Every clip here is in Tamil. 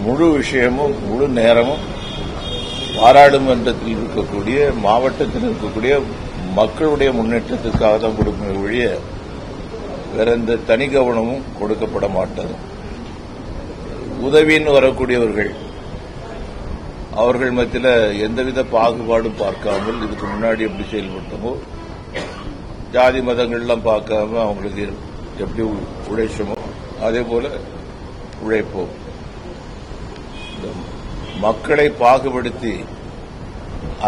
முழு விஷயமும் முழு நேரமும் பாராளுமன்றத்தில் இருக்கக்கூடிய மாவட்டத்தில் இருக்கக்கூடிய மக்களுடைய முன்னேற்றத்துக்காக தான் கொடுக்க ஒழிய வேற எந்த தனி கவனமும் கொடுக்கப்பட மாட்டாது. உதவின்னு வரக்கூடியவர்கள் அவர்கள் மத்தியில் எந்தவித பாகுபாடும் பார்க்காமல் இதுக்கு முன்னாடி எப்படி செயல்பட்டமோ ஜாதி மதங்கள்லாம் பார்க்காம அவங்களுக்கு எப்படி உழைச்சமோ அதே போல உழைப்போம். மக்களை பாகுபடுத்தி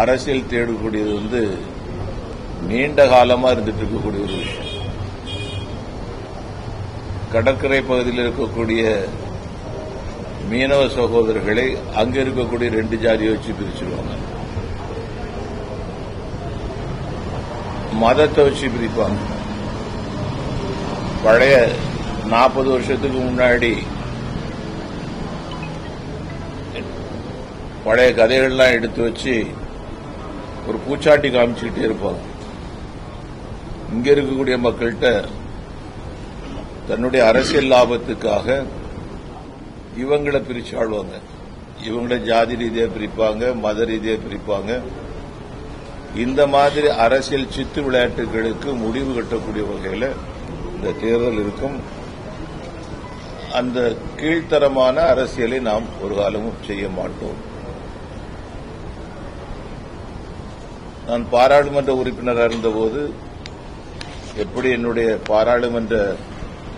அரசியல் தேடக்கூடியது நீண்ட காலமா இருந்துட்டு இருக்கக்கூடிய ஒரு விஷயம். கடற்கரை பகுதியில் இருக்கக்கூடிய மீனவ சகோதரர்களை அங்க இருக்கக்கூடிய 2 ஜாதியை வச்சு பிரிச்சுருவாங்க, மதத்தை வச்சு பிரிப்பாங்க. பழைய 40 வருஷத்துக்கு முன்னாடி பழைய கதைகள்லாம் எடுத்து வச்சு ஒரு பூச்சாட்டி காமிச்சுக்கிட்டே இருப்பாங்க. இங்க இருக்கக்கூடிய மக்கள்கிட்ட தன்னுடைய அரசியல் லாபத்துக்காக இவங்களை பிரிச்சு ஆளுவாங்க. இவங்களை ஜாதி ரீதியா பிரிப்பாங்க, மத ரீதியா பிரிப்பாங்க. இந்த மாதிரி அரசியல் சித்து விளையாட்டுகளுக்கு முடிவு கட்டக்கூடிய வகையில் இந்த தேர்தல் இருக்கும். அந்த கீழ்த்தரமான அரசியலை நாம் ஒரு காலமும் செய்ய மாட்டோம். நான் பாராளுமன்ற உறுப்பினராக இருந்தபோது எப்படி என்னுடைய பாராளுமன்ற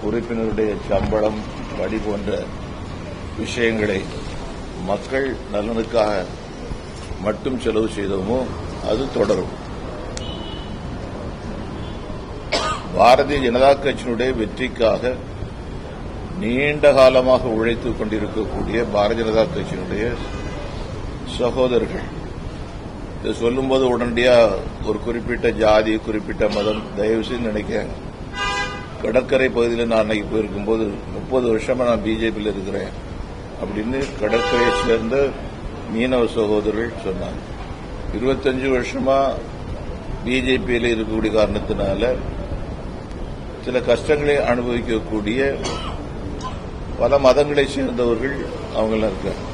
உறுப்பினருடைய சம்பளம் வரி போன்ற விஷயங்களை மக்கள் நலனுக்காக மட்டும் செலவு செய்தோமோ அது தொடரும். பாரதிய ஜனதா கட்சியினுடைய வெற்றிக்காக நீண்ட காலமாக உழைத்துக் கொண்டிருக்கக்கூடிய பாரதிய ஜனதா கட்சியினுடைய சகோதரர்கள் இதை சொல்லும்போது உடனடியா ஒரு குறிப்பிட்ட ஜாதி குறிப்பிட்ட மதம் தயவு செய்து நினைக்கிறாங்க. கடற்கரை பகுதியில் நான் அன்னைக்கு போயிருக்கும்போது 30 வருஷமா நான் பிஜேபியில் இருக்கிறேன் அப்படின்னு கடற்கரையை சேர்ந்த மீனவ சகோதரர்கள் சொன்னாங்க. 25 வருஷமா பிஜேபியில் இருக்கக்கூடிய காரணத்தினால சில கஷ்டங்களை அனுபவிக்கக்கூடிய பல மதங்களை சேர்ந்தவர்கள் அவங்களாம் இருக்காங்க.